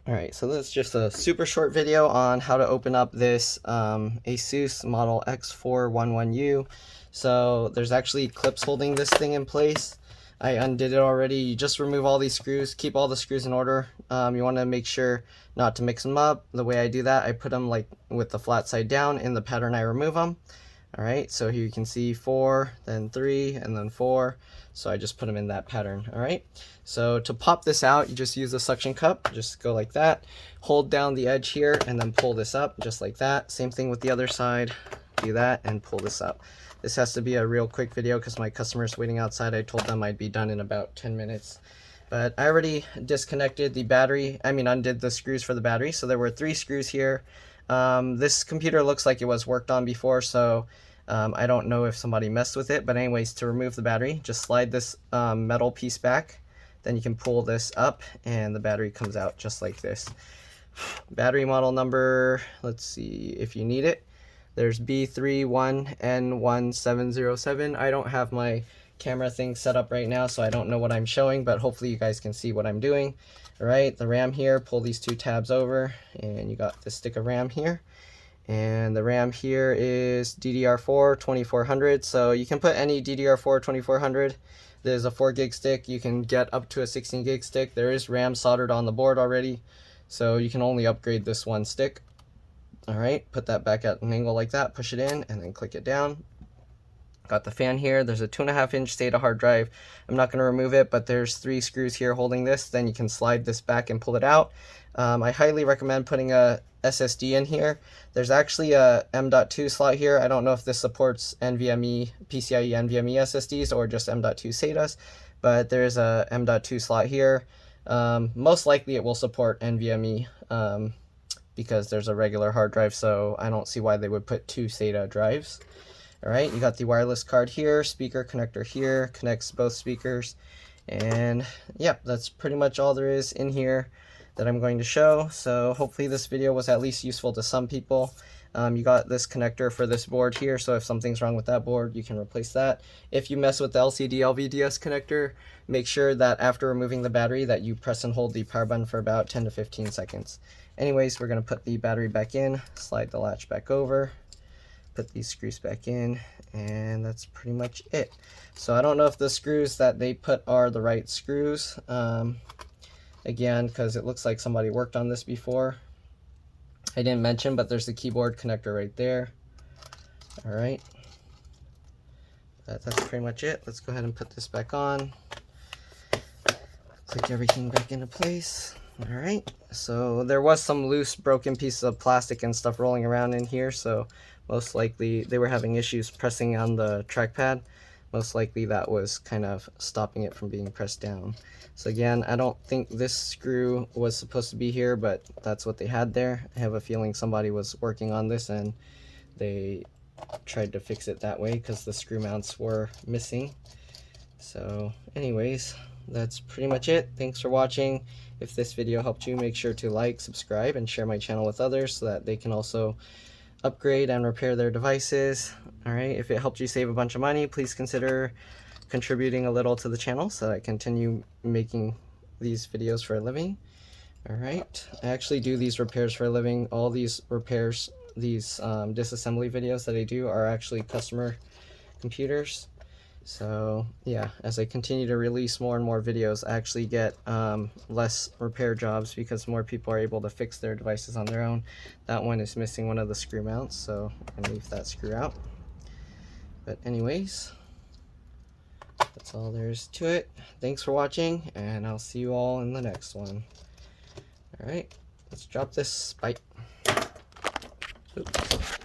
Alright, so this is just a super short video on how to open up this ASUS model X411U. So there's actually clips holding this thing in place. I undid it already. You just remove all these screws, keep all the screws in order. You want to make sure not to mix them up. The way I do that, I put them like with the flat side down in the pattern I remove them. Alright, so here you can see 4, then 3, and then 4. So I just put them in that pattern. Alright, so to pop this out, you just use a suction cup. Just go like that. Hold down the edge here and then pull this up just like that. Same thing with the other side. Do that and pull this up. This has to be a real quick video because my customer's waiting outside. I told them I'd be done in about 10 minutes. But I already disconnected the battery. Undid the screws for the battery. So there were 3 screws here. This computer looks like it was worked on before, so I don't know if somebody messed with it. But anyways, to remove the battery, just slide this metal piece back. Then you can pull this up and the battery comes out just like this. Battery model number, let's see if you need it. There's B31N1707. I don't have my camera thing set up right now, so I don't know what I'm showing, but hopefully you guys can see what I'm doing. All right, the RAM here, pull these 2 tabs over and you got the stick of RAM here. And the RAM here is DDR4 2400, so you can put any DDR4 2400. There's a 4 gig stick. You can get up to a 16 gig stick. There is RAM soldered on the board already, so you can only upgrade this one stick. All right, put that back at an angle like that, push it in, and then click it down. Got the fan here. There's a 2.5-inch SATA hard drive. I'm not going to remove it, but there's 3 screws here holding this. Then you can slide this back and pull it out. I highly recommend putting a SSD in here. There's actually a M.2 slot here. I don't know if this supports NVMe, PCIe NVMe SSDs or just M.2 SATAs, but there's a M.2 slot here. Most likely it will support NVMe because there's a regular hard drive, so I don't see why they would put 2 SATA drives. Alright, you got the wireless card here, speaker connector here, connects both speakers, and yeah, that's pretty much all there is in here that I'm going to show. So hopefully this video was at least useful to some people. You got this connector for this board here, so if something's wrong with that board, you can replace that. If you mess with the LCD LVDS connector, make sure that after removing the battery that you press and hold the power button for about 10 to 15 seconds. Anyways, we're going to put the battery back in, slide the latch back over, put these screws back in, and that's pretty much it. So I don't know if the screws that they put are the right screws, again, because it looks like somebody worked on this before. I didn't mention, but there's the keyboard connector right there. All right, that's pretty much it. Let's go ahead and put this back on. Click everything back into place. All right, so there was some loose broken pieces of plastic and stuff rolling around in here, so most likely they were having issues pressing on the trackpad. Most likely that was kind of stopping it from being pressed down. So again, I don't think this screw was supposed to be here, but that's what they had there. I have a feeling somebody was working on this and they tried to fix it that way because the screw mounts were missing. So anyways, that's pretty much it. Thanks for watching. If this video helped you, make sure to like, subscribe, and share my channel with others so that they can also upgrade and repair their devices. Alright, if it helped you save a bunch of money, please consider contributing a little to the channel so that I continue making these videos for a living. Alright, I actually do these repairs for a living. All these repairs, these disassembly videos that I do are actually customer computers. So yeah, as I continue to release more and more videos, I actually get less repair jobs because more people are able to fix their devices on their own. That one is missing one of the screw mounts, so I'm going to leave that screw out. But anyways, that's all there is to it. Thanks for watching, and I'll see you all in the next one. Alright, let's drop this. Bye. Oops.